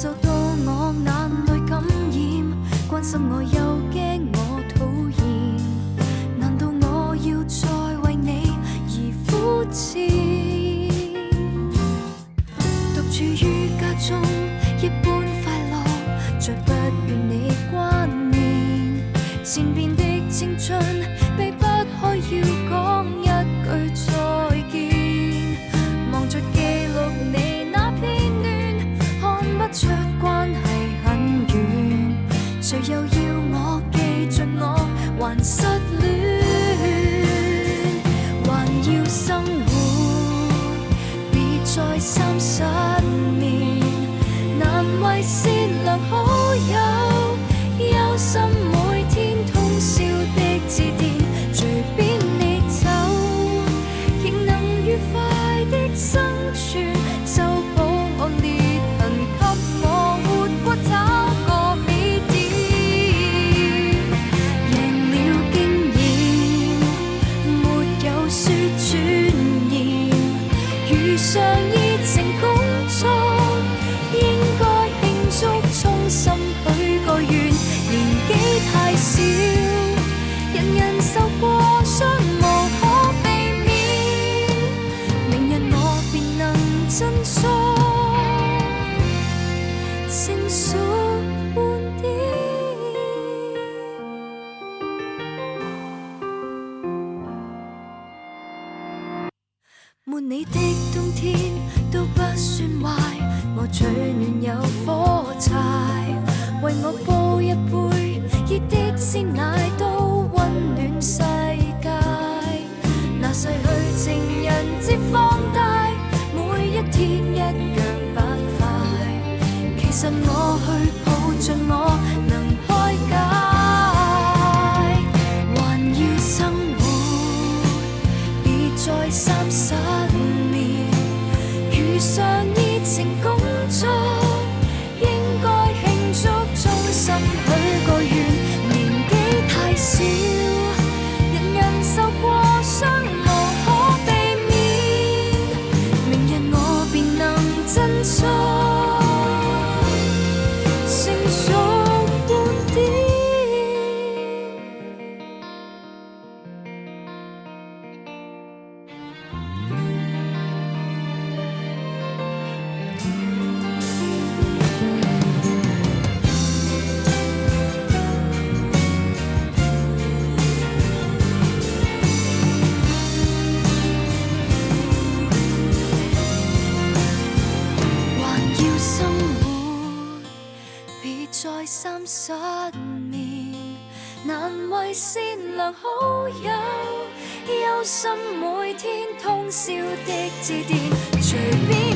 受到我眼淚感染，關心我又驚我討厭，難道我要再為你而膚淺？獨處於家中一般快樂，再不願你關念，前邊的青春避不開要講一句再見，忙着記錄你那片段，看不出關係很遠，誰又要我記着我還失戀，還要生活，別再30年，難為善良好友，憂心每天通宵的致電，隨便你走，仍能愉快的生存，修補我裂痕，給我活過找個起點，贏了經驗，沒有說尊嚴，遇上熱情工作，應該慶祝，衷心許個願，年紀太少，人人受過傷無可避免，明日我便能振作，成熟半點。沒你的冬天都不算壞，我取暖有火柴，為我煲一杯熱的鮮奶，都溫暖世界。那逝去情人節放大，每一天一樣不快，其實我去抱着我能開解，還要生活，別再30年，遇上熱情工作，應該慶祝，衷心許個願，年紀太少，人人受過傷無可避免，明日我便能振作，成熟半點。還要生活，別再30年，難為善良好友，憂心每天通宵的致電，隨便